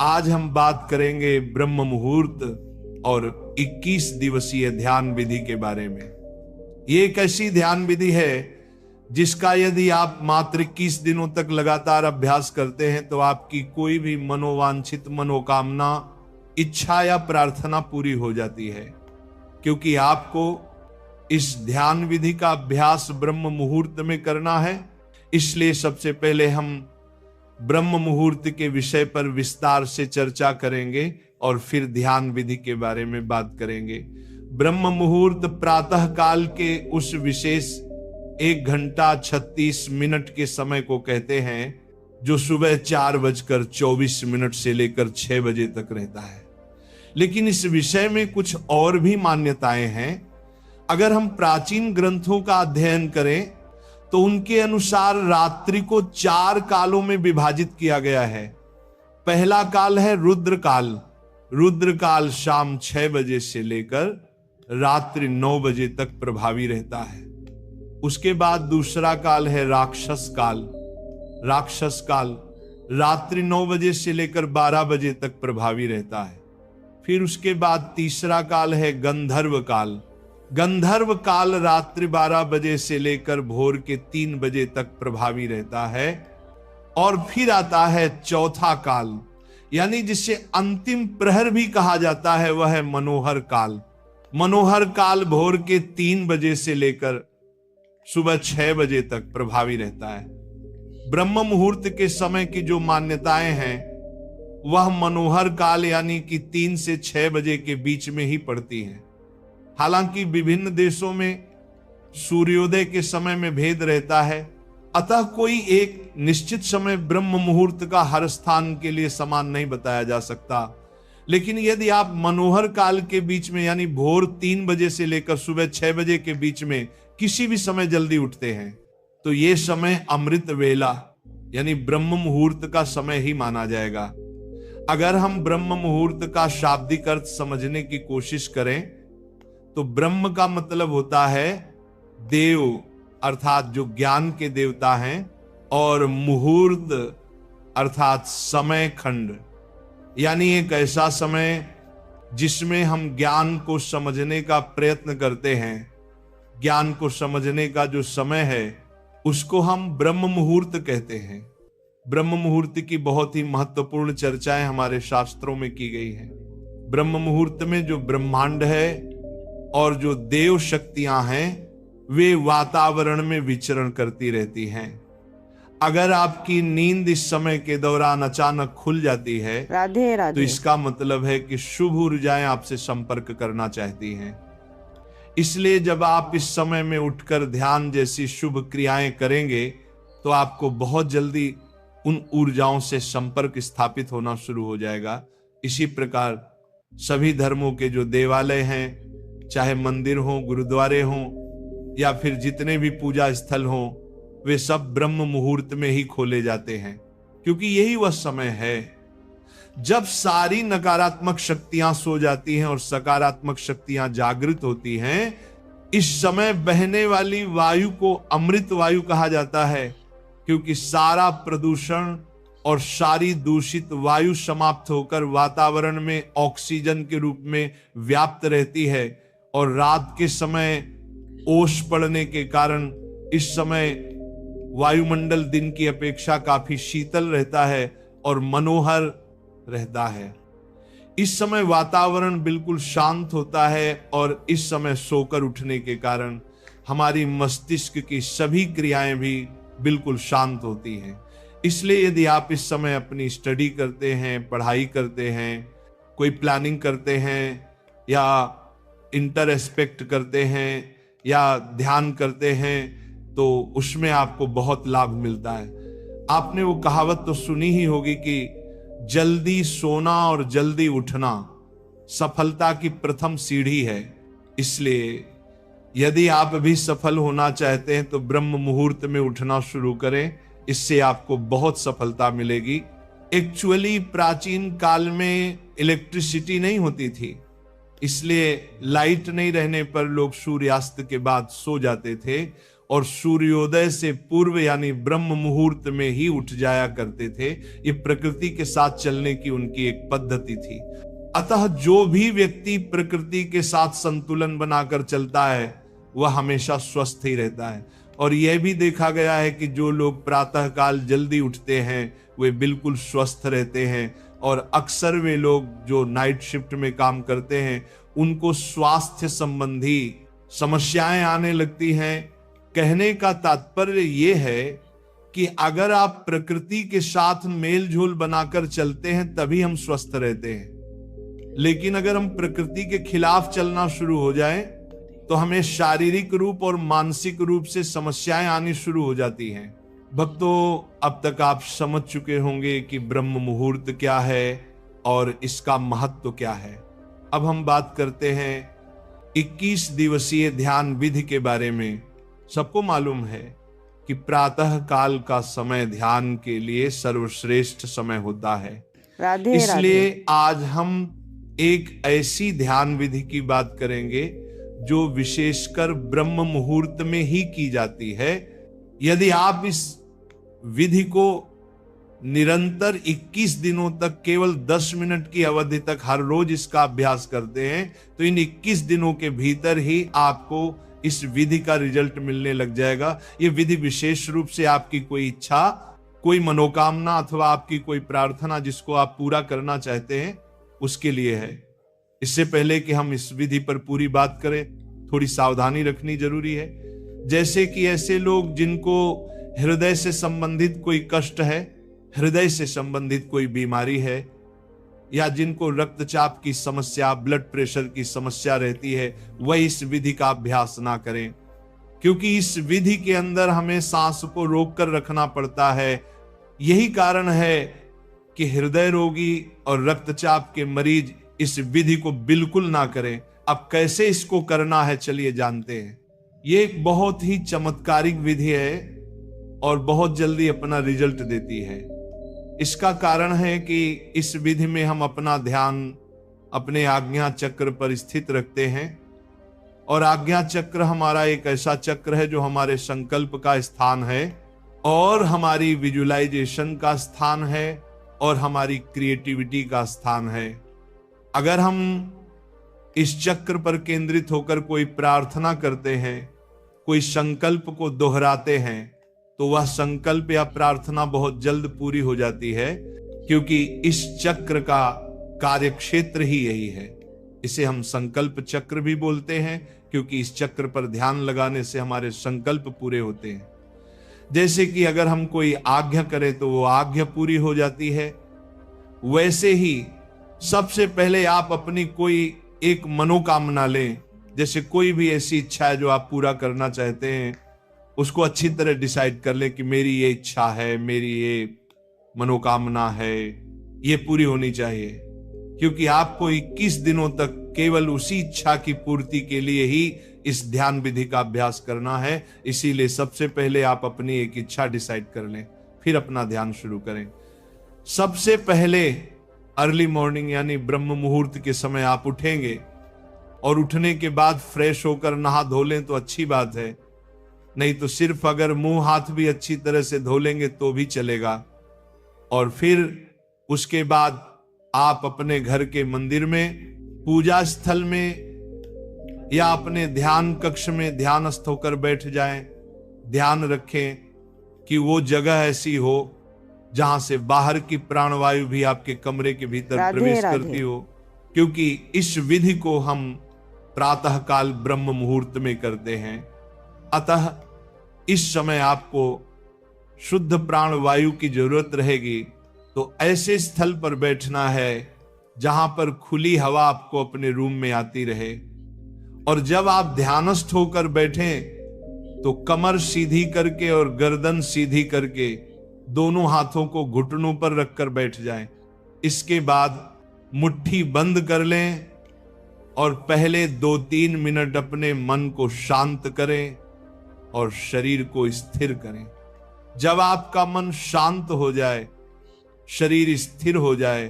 आज हम बात करेंगे ब्रह्म मुहूर्त और 21 दिवसीय ध्यान विधि के बारे में। ये एक ऐसी ध्यान विधि है जिसका यदि आप मात्र 21 दिनों तक लगातार अभ्यास करते हैं तो आपकी कोई भी मनोवांछित मनोकामना, इच्छा या प्रार्थना पूरी हो जाती है। क्योंकि आपको इस ध्यान विधि का अभ्यास ब्रह्म मुहूर्त में करना है, इसलिए सबसे पहले हम ब्रह्म मुहूर्त के विषय पर विस्तार से चर्चा करेंगे और फिर ध्यान विधि के बारे में बात करेंगे। ब्रह्म मुहूर्त प्रातः काल के उस विशेष 1 घंटा 36 मिनट के समय को कहते हैं जो सुबह 4:24 से लेकर 6 बजे तक रहता है। लेकिन इस विषय में कुछ और भी मान्यताएं हैं। अगर हम प्राचीन ग्रंथों का अध्ययन करें तो उनके अनुसार रात्रि को 4 कालों में विभाजित किया गया है। पहला काल है रुद्र काल। रुद्र काल शाम 6 बजे से लेकर रात्रि 9 बजे तक प्रभावी रहता है। उसके बाद दूसरा काल है राक्षस काल। राक्षस काल रात्रि 9 बजे से लेकर 12 बजे तक प्रभावी रहता है। फिर उसके बाद तीसरा काल है गंधर्व काल। गंधर्व काल रात्रि 12 बजे से लेकर भोर के 3 बजे तक प्रभावी रहता है। और फिर आता है चौथा काल, यानी जिसे अंतिम प्रहर भी कहा जाता है, वह है मनोहर काल। मनोहर काल भोर के 3 बजे से लेकर सुबह 6 बजे तक प्रभावी रहता है। ब्रह्म मुहूर्त के समय की जो मान्यताएं हैं वह मनोहर काल यानी कि 3 से 6 बजे के बीच में ही पड़ती हैं। हालांकि विभिन्न देशों में सूर्योदय के समय में भेद रहता है, अतः कोई एक निश्चित समय ब्रह्म मुहूर्त का हर स्थान के लिए समान नहीं बताया जा सकता। लेकिन यदि आप मनोहर काल के बीच में यानी भोर 3 बजे से लेकर सुबह 6 बजे के बीच में किसी भी समय जल्दी उठते हैं तो ये समय अमृत वेला यानी ब्रह्म मुहूर्त का समय ही माना जाएगा। अगर हम ब्रह्म मुहूर्त का शाब्दिक अर्थ समझने की कोशिश करें तो ब्रह्म का मतलब होता है देव, अर्थात जो ज्ञान के देवता हैं, और मुहूर्त अर्थात समय खंड, यानी एक ऐसा समय जिसमें हम ज्ञान को समझने का प्रयत्न करते हैं। ज्ञान को समझने का जो समय है उसको हम ब्रह्म मुहूर्त कहते हैं। ब्रह्म मुहूर्त की बहुत ही महत्वपूर्ण चर्चाएं हमारे शास्त्रों में की गई हैं। ब्रह्म मुहूर्त में जो ब्रह्मांड है और जो देव शक्तियां हैं वे वातावरण में विचरण करती रहती हैं। अगर आपकी नींद इस समय के दौरान अचानक खुल जाती है राधे राधे, तो इसका मतलब है कि शुभ ऊर्जाएं आपसे संपर्क करना चाहती हैं। इसलिए जब आप इस समय में उठकर ध्यान जैसी शुभ क्रियाएं करेंगे तो आपको बहुत जल्दी उन ऊर्जाओं से संपर्क स्थापित होना शुरू हो जाएगा। इसी प्रकार सभी धर्मों के जो देवालय हैं, चाहे मंदिर हो, गुरुद्वारे हो या फिर जितने भी पूजा स्थल हो, वे सब ब्रह्म मुहूर्त में ही खोले जाते हैं। क्योंकि यही वह समय है जब सारी नकारात्मक शक्तियां सो जाती हैं और सकारात्मक शक्तियां जागृत होती हैं। इस समय बहने वाली वायु को अमृत वायु कहा जाता है, क्योंकि सारा प्रदूषण और सारी दूषित वायु समाप्त होकर वातावरण में ऑक्सीजन के रूप में व्याप्त रहती है। और रात के समय ओस पड़ने के कारण इस समय वायुमंडल दिन की अपेक्षा काफी शीतल रहता है और मनोहर रहता है। इस समय वातावरण बिल्कुल शांत होता है और इस समय सोकर उठने के कारण हमारी मस्तिष्क की सभी क्रियाएं भी बिल्कुल शांत होती हैं। इसलिए यदि आप इस समय अपनी स्टडी करते हैं, पढ़ाई करते हैं, कोई प्लानिंग करते हैं या इंटर एस्पेक्ट करते हैं या ध्यान करते हैं तो उसमें आपको बहुत लाभ मिलता है। आपने वो कहावत तो सुनी ही होगी कि जल्दी सोना और जल्दी उठना सफलता की प्रथम सीढ़ी है। इसलिए यदि आप भी सफल होना चाहते हैं तो ब्रह्म मुहूर्त में उठना शुरू करें, इससे आपको बहुत सफलता मिलेगी। एक्चुअली प्राचीन काल में इलेक्ट्रिसिटी नहीं होती थी, इसलिए लाइट नहीं रहने पर लोग सूर्यास्त के बाद सो जाते थे। और सूर्योदय से पूर्व यानी ब्रह्म मुहूर्त में ही उठ जाया करते थे। ये प्रकृति के साथ चलने की उनकी एक पद्धति थी। अतः जो भी व्यक्ति प्रकृति के साथ संतुलन बनाकर चलता है वह हमेशा स्वस्थ ही रहता है। और यह भी देखा गया है कि जो लोग प्रातःकाल जल्दी उठते हैं वे बिल्कुल स्वस्थ रहते हैं, और अक्सर वे लोग जो नाइट शिफ्ट में काम करते हैं उनको स्वास्थ्य संबंधी समस्याएं आने लगती हैं। कहने का तात्पर्य यह है कि अगर आप प्रकृति के साथ मेल झोल बनाकर चलते हैं तभी हम स्वस्थ रहते हैं। लेकिन अगर हम प्रकृति के खिलाफ चलना शुरू हो जाएं तो हमें शारीरिक रूप और मानसिक रूप से समस्याएं आनी शुरू हो जाती हैं। भक्तों, अब तक आप समझ चुके होंगे कि ब्रह्म मुहूर्त क्या है और इसका महत्व क्या है। अब हम बात करते हैं 21 दिवसीय ध्यान विधि के बारे में। सबको मालूम है कि प्रातः काल का समय ध्यान के लिए सर्वश्रेष्ठ समय होता है। राधे इसलिए राधे। आज हम एक ऐसी ध्यान विधि की बात करेंगे जो विशेषकर ब्रह्म मुहूर्त में ही की जाती है। यदि आप इस विधि को निरंतर 21 दिनों तक केवल 10 मिनट की अवधि तक हर रोज इसका अभ्यास करते हैं तो इन 21 दिनों के भीतर ही आपको इस विधि का रिजल्ट मिलने लग जाएगा। ये विधि विशेष रूप से आपकी कोई इच्छा, कोई मनोकामना अथवा आपकी कोई प्रार्थना जिसको आप पूरा करना चाहते हैं उसके लिए है। इससे पहले कि हम इस विधि पर पूरी बात करें, थोड़ी सावधानी रखनी जरूरी है। जैसे कि ऐसे लोग जिनको हृदय से संबंधित कोई कष्ट है, हृदय से संबंधित कोई बीमारी है, या जिनको रक्तचाप की समस्या, ब्लड प्रेशर की समस्या रहती है, वह इस विधि का अभ्यास ना करें, क्योंकि इस विधि के अंदर हमें सांस को रोककर रखना पड़ता है। यही कारण है कि हृदय रोगी और रक्तचाप के मरीज इस विधि को बिल्कुल ना करें। अब कैसे इसको करना है चलिए जानते हैं। ये एक बहुत ही चमत्कारिक विधि है और बहुत जल्दी अपना रिजल्ट देती है। इसका कारण है कि इस विधि में हम अपना ध्यान अपने आज्ञा चक्र पर स्थित रखते हैं, और आज्ञा चक्र हमारा एक ऐसा चक्र है जो हमारे संकल्प का स्थान है और हमारी विजुअलाइजेशन का स्थान है और हमारी क्रिएटिविटी का स्थान है। अगर हम इस चक्र पर केंद्रित होकर कोई प्रार्थना करते हैं, कोई संकल्प को दोहराते हैं, तो वह संकल्प या प्रार्थना बहुत जल्द पूरी हो जाती है, क्योंकि इस चक्र का कार्यक्षेत्र ही यही है। इसे हम संकल्प चक्र भी बोलते हैं, क्योंकि इस चक्र पर ध्यान लगाने से हमारे संकल्प पूरे होते हैं। जैसे कि अगर हम कोई आज्ञा करें तो वो आज्ञा पूरी हो जाती है, वैसे ही सबसे पहले आप अपनी कोई एक मनोकामना लें। जैसे कोई भी ऐसी इच्छा है जो आप पूरा करना चाहते हैं, उसको अच्छी तरह डिसाइड कर लें कि मेरी ये इच्छा है, मेरी ये मनोकामना है, ये पूरी होनी चाहिए, क्योंकि आपको 21 दिनों तक केवल उसी इच्छा की पूर्ति के लिए ही इस ध्यान विधि का अभ्यास करना है। इसीलिए सबसे पहले आप अपनी एक इच्छा डिसाइड कर लें, फिर अपना ध्यान शुरू करें। सबसे पहले अर्ली मॉर्निंग यानी ब्रह्म मुहूर्त के समय आप उठेंगे, और उठने के बाद फ्रेश होकर नहा धो लें तो अच्छी बात है, नहीं तो सिर्फ अगर मुंह हाथ भी अच्छी तरह से धो लेंगे तो भी चलेगा। और फिर उसके बाद आप अपने घर के मंदिर में, पूजा स्थल में या अपने ध्यान कक्ष में ध्यानस्थ होकर बैठ जाएं। ध्यान रखें कि वो जगह ऐसी हो जहां से बाहर की प्राणवायु भी आपके कमरे के भीतर प्रवेश करती हो, क्योंकि इस विधि को हम प्रातःकाल ब्रह्म मुहूर्त में करते हैं। अतः इस समय आपको शुद्ध प्राणवायु की जरूरत रहेगी, तो ऐसे स्थल पर बैठना है जहां पर खुली हवा आपको अपने रूम में आती रहे। और जब आप ध्यानस्थ होकर बैठें तो कमर सीधी करके और गर्दन सीधी करके दोनों हाथों को घुटनों पर रखकर बैठ जाएं। इसके बाद मुट्ठी बंद कर लें और पहले 2-3 मिनट अपने मन को शांत करें और शरीर को स्थिर करें। जब आपका मन शांत हो जाए, शरीर स्थिर हो जाए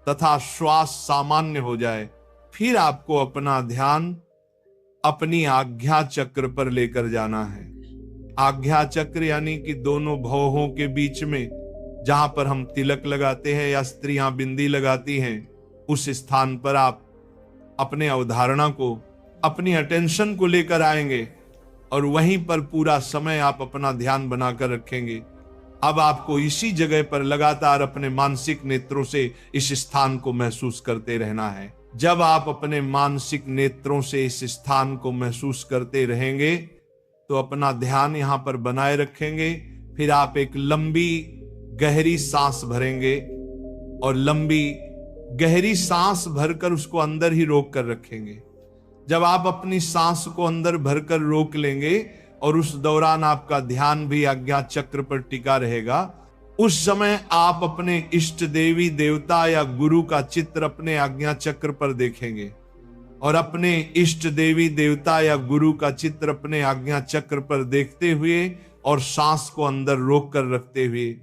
तथा श्वास सामान्य हो जाए, फिर आपको अपना ध्यान अपनी आज्ञा चक्र पर लेकर जाना है। आज्ञा चक्र यानी कि दोनों भौहों के बीच में जहां पर हम तिलक लगाते हैं या स्त्रियां बिंदी लगाती हैं, उस स्थान पर आप अपने अवधारणा को, अपनी अटेंशन को लेकर आएंगे और वहीं पर पूरा समय आप अपना ध्यान बनाकर रखेंगे। अब आपको इसी जगह पर लगातार अपने मानसिक नेत्रों से इस स्थान को महसूस करते रहना है। जब आप अपने मानसिक नेत्रों से इस स्थान को महसूस करते रहेंगे तो अपना ध्यान यहां पर बनाए रखेंगे। फिर आप एक लंबी गहरी सांस भरेंगे और लंबी गहरी सांस भरकर उसको अंदर ही रोक कर रखेंगे। जब आप अपनी सांस को अंदर भरकर रोक लेंगे और उस दौरान आपका ध्यान भी आज्ञा चक्र पर टिका रहेगा, उस समय आप अपने इष्ट देवी देवता या गुरु का चित्र अपने आज्ञा चक्र पर देखेंगे और अपने इष्ट देवी देवता या गुरु का चित्र अपने आज्ञा चक्र पर देखते हुए और सांस को अंदर रोक कर रखते हुए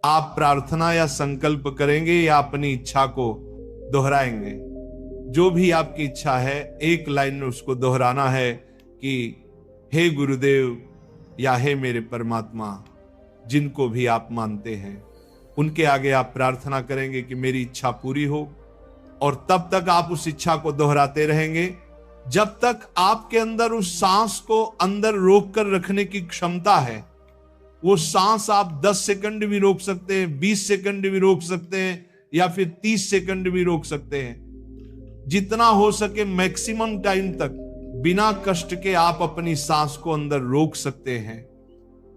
आप प्रार्थना या संकल्प करेंगे या अपनी इच्छा को दोहराएंगे। जो भी आपकी इच्छा है एक लाइन में उसको दोहराना है कि हे गुरुदेव या हे मेरे परमात्मा, जिनको भी आप मानते हैं उनके आगे आप प्रार्थना करेंगे कि मेरी इच्छा पूरी हो। और तब तक आप उस इच्छा को दोहराते रहेंगे जब तक आपके अंदर उस सांस को अंदर रोक कर रखने की क्षमता है। वो सांस आप 10 सेकंड भी रोक सकते हैं, 20 सेकंड भी रोक सकते हैं या फिर 30 सेकंड भी रोक सकते हैं। जितना हो सके मैक्सिमम टाइम तक बिना कष्ट के आप अपनी सांस को अंदर रोक सकते हैं।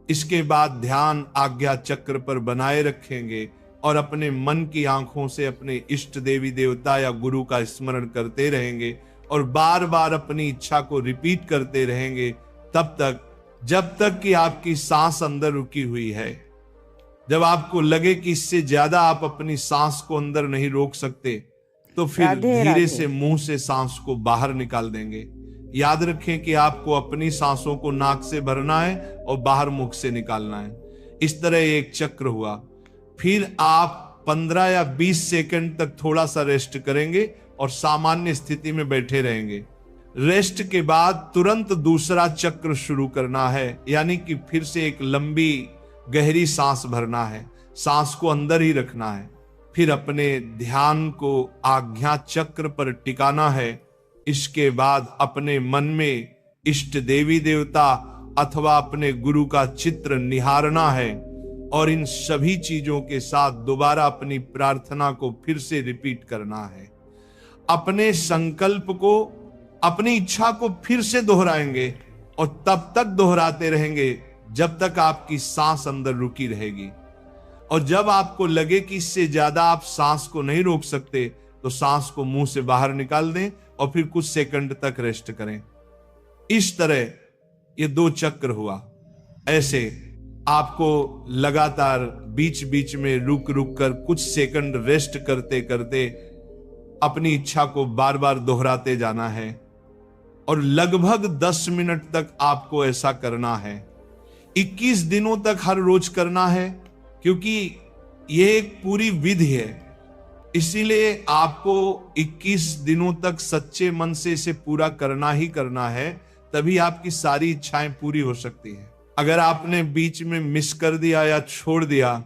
इसके बाद ध्यान आज्ञा चक्र पर बनाए रखेंगे और अपने मन की आंखों से अपने इष्ट देवी देवता या गुरु का स्मरण करते रहेंगे और बार बार अपनी इच्छा को रिपीट करते रहेंगे तब तक जब तक कि आपकी सांस अंदर रुकी हुई है। जब आपको लगे कि इससे ज्यादा आप अपनी सांस को अंदर नहीं रोक सकते तो फिर धीरे से मुंह से सांस को बाहर निकाल देंगे। याद रखें कि आपको अपनी सांसों को नाक से भरना है और बाहर मुख से निकालना है। इस तरह एक चक्र हुआ। फिर आप 15 या 20 सेकंड तक थोड़ा सा रेस्ट करेंगे और सामान्य स्थिति में बैठे रहेंगे। रेस्ट के बाद तुरंत दूसरा चक्र शुरू करना है, यानी कि फिर से एक लंबी गहरी सांस भरना है, सांस को अंदर ही रखना है। फिर अपने ध्यान को आज्ञा चक्र पर टिकाना है। इसके बाद अपने मन में इष्ट देवी देवता अथवा अपने गुरु का चित्र निहारना है और इन सभी चीजों के साथ दोबारा अपनी प्रार्थना को फिर से रिपीट करना है। अपने संकल्प को, अपनी इच्छा को फिर से दोहराएंगे और तब तक दोहराते रहेंगे जब तक आपकी सांस अंदर रुकी रहेगी। और जब आपको लगे कि इससे ज्यादा आप सांस को नहीं रोक सकते तो सांस को मुंह से बाहर निकाल दें और फिर कुछ सेकंड तक रेस्ट करें। इस तरह ये 2 चक्र हुआ। ऐसे आपको लगातार बीच बीच में रुक रुक कर कुछ सेकंड रेस्ट करते करते अपनी इच्छा को बार बार दोहराते जाना है और लगभग 10 मिनट तक आपको ऐसा करना है। 21 दिनों तक हर रोज करना है, क्योंकि यह एक पूरी विधि है। इसीलिए आपको 21 दिनों तक सच्चे मन से इसे पूरा करना ही करना है, तभी आपकी सारी इच्छाएं पूरी हो सकती है। अगर आपने बीच में मिस कर दिया या छोड़ दिया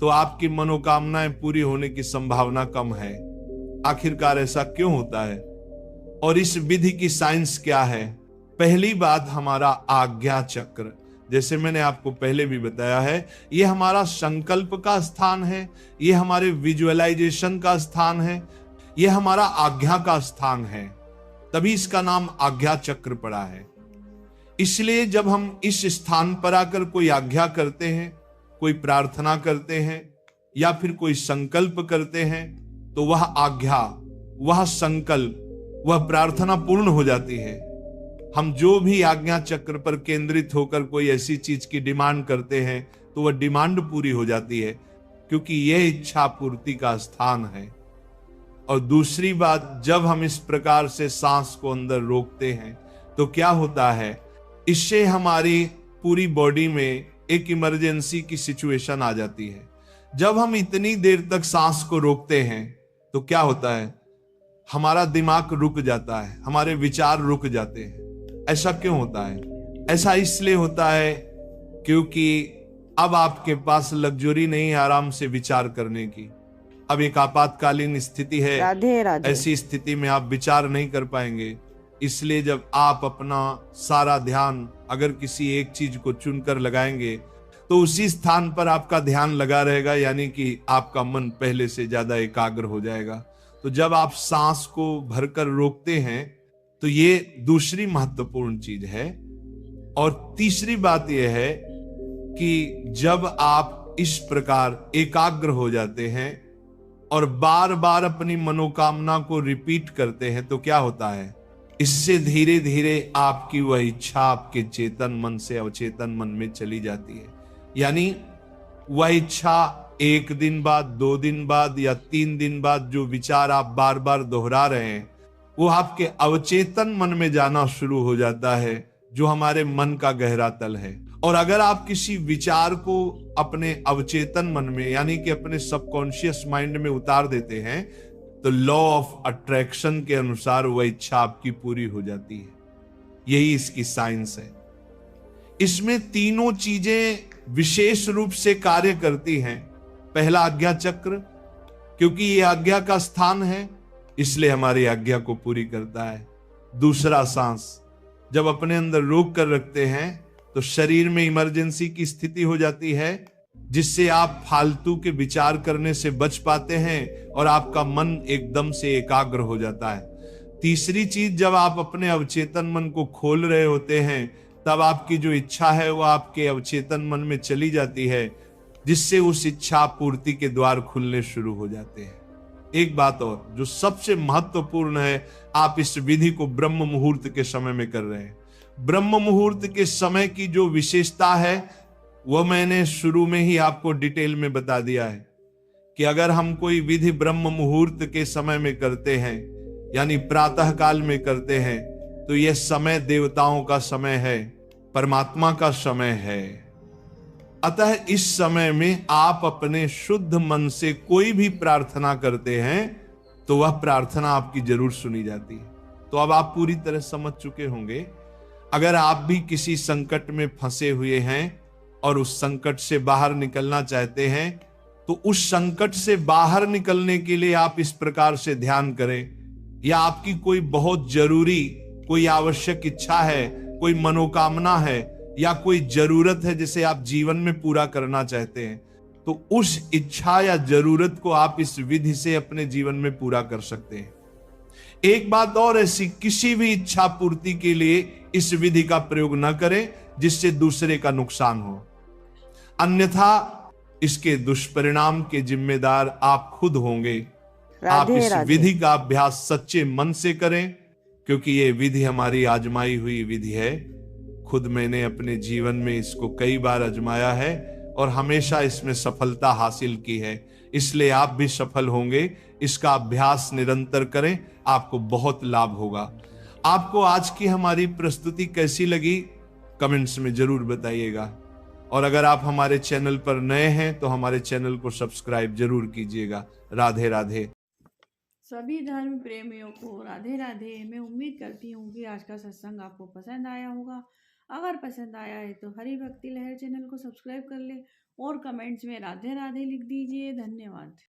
तो आपकी मनोकामनाएं पूरी होने की संभावना कम है। आखिरकार ऐसा क्यों होता है और इस विधि की साइंस क्या है? पहली बात, हमारा आज्ञा चक्र, जैसे मैंने आपको पहले भी बताया है, यह हमारा संकल्प का स्थान है, यह हमारे विजुअलाइजेशन का स्थान है, यह हमारा आज्ञा का स्थान है, तभी इसका नाम आज्ञा चक्र पड़ा है। इसलिए जब हम इस स्थान पर आकर कोई आज्ञा करते हैं, कोई प्रार्थना करते हैं या फिर कोई संकल्प करते हैं तो वह आज्ञा, वह संकल्प, वह प्रार्थना पूर्ण हो जाती है। हम जो भी आज्ञा चक्र पर केंद्रित होकर कोई ऐसी चीज की डिमांड करते हैं तो वह डिमांड पूरी हो जाती है, क्योंकि यह इच्छा पूर्ति का स्थान है। और दूसरी बात, जब हम इस प्रकार से सांस को अंदर रोकते हैं तो क्या होता है, इससे हमारी पूरी बॉडी में एक इमरजेंसी की सिचुएशन आ जाती है। जब हम इतनी देर तक सांस को रोकते हैं तो क्या होता है, हमारा दिमाग रुक जाता है, हमारे विचार रुक जाते हैं। ऐसा क्यों होता है? ऐसा इसलिए होता है क्योंकि अब आपके पास लग्जरी नहीं है आराम से विचार करने की। अब एक आपातकालीन स्थिति है, राधे राधे। ऐसी स्थिति में आप विचार नहीं कर पाएंगे। इसलिए जब आप अपना सारा ध्यान अगर किसी एक चीज को चुनकर लगाएंगे तो उसी स्थान पर आपका ध्यान लगा रहेगा, यानी कि आपका मन पहले से ज्यादा एकाग्र हो जाएगा। तो जब आप सांस को भरकर रोकते हैं तो ये दूसरी महत्वपूर्ण चीज है। और तीसरी बात यह है कि जब आप इस प्रकार एकाग्र हो जाते हैं और बार बार अपनी मनोकामना को रिपीट करते हैं तो क्या होता है, इससे धीरे धीरे आपकी वह इच्छा आपके चेतन मन से अवचेतन मन में चली जाती है। यानी वह इच्छा 1 दिन बाद, 2 दिन बाद या 3 दिन बाद जो विचार आप बार बार दोहरा रहे हैं वो आपके अवचेतन मन में जाना शुरू हो जाता है, जो हमारे मन का गहरा तल है। और अगर आप किसी विचार को अपने अवचेतन मन में यानी कि अपने सबकॉन्शियस माइंड में उतार देते हैं तो लॉ ऑफ अट्रैक्शन के अनुसार वह इच्छा आपकी पूरी हो जाती है। यही इसकी साइंस है। इसमें तीनों चीजें विशेष रूप से कार्य करती हैं। पहला आज्ञा चक्र, क्योंकि यह आज्ञा का स्थान है इसलिए हमारी आज्ञा को पूरी करता है। दूसरा सांस, जब अपने अंदर रोक कर रखते हैं तो शरीर में इमरजेंसी की स्थिति हो जाती है, जिससे आप फालतू के विचार करने से बच पाते हैं और आपका मन एकदम से एकाग्र हो जाता है। तीसरी चीज, जब आप अपने अवचेतन मन को खोल रहे होते हैं तब आपकी जो इच्छा है वो आपके अवचेतन मन में चली जाती है, जिससे उस इच्छा पूर्ति के द्वार खुलने शुरू हो जाते हैं। एक बात और जो सबसे महत्वपूर्ण है, आप इस विधि को ब्रह्म मुहूर्त के समय में कर रहे हैं। ब्रह्म मुहूर्त के समय की जो विशेषता है वह मैंने शुरू में ही आपको डिटेल में बता दिया है कि अगर हम कोई विधि ब्रह्म मुहूर्त के समय में करते हैं यानी प्रातः काल में करते हैं तो यह समय देवताओं का समय है, परमात्मा का समय है। अतः इस समय में आप अपने शुद्ध मन से कोई भी प्रार्थना करते हैं तो वह प्रार्थना आपकी जरूर सुनी जाती है। तो अब आप पूरी तरह समझ चुके होंगे। अगर आप भी किसी संकट में फंसे हुए हैं और उस संकट से बाहर निकलना चाहते हैं तो उस संकट से बाहर निकलने के लिए आप इस प्रकार से ध्यान करें। या आपकी कोई बहुत जरूरी कोई आवश्यक इच्छा है, कोई मनोकामना है या कोई जरूरत है जिसे आप जीवन में पूरा करना चाहते हैं, तो उस इच्छा या जरूरत को आप इस विधि से अपने जीवन में पूरा कर सकते हैं। एक बात और, ऐसी किसी भी इच्छा पूर्ति के लिए इस विधि का प्रयोग न करें जिससे दूसरे का नुकसान हो, अन्यथा इसके दुष्परिणाम के जिम्मेदार आप खुद होंगे। आप इस विधि का अभ्यास सच्चे मन से करें, क्योंकि यह विधि हमारी आजमाई हुई विधि है। खुद मैंने अपने जीवन में इसको कई बार आजमाया है और हमेशा इसमें सफलता हासिल की है, इसलिए आप भी सफल होंगे। इसका अभ्यास निरंतर करें, आपको बहुत लाभ होगा। आपको आज की हमारी प्रस्तुति कैसी लगी कमेंट्स में जरूर बताइएगा। और अगर आप हमारे चैनल पर नए हैं तो हमारे चैनल को सब्सक्राइब जरूर कीजिएगा। राधे राधे। सभी धर्म प्रेमियों को राधे राधे। मैं उम्मीद करती हूँ कि आज का सत्संग आपको पसंद आया होगा। अगर पसंद आया है तो हरि भक्ति लहर चैनल को सब्सक्राइब कर ले और कमेंट्स में राधे राधे लिख दीजिए। धन्यवाद।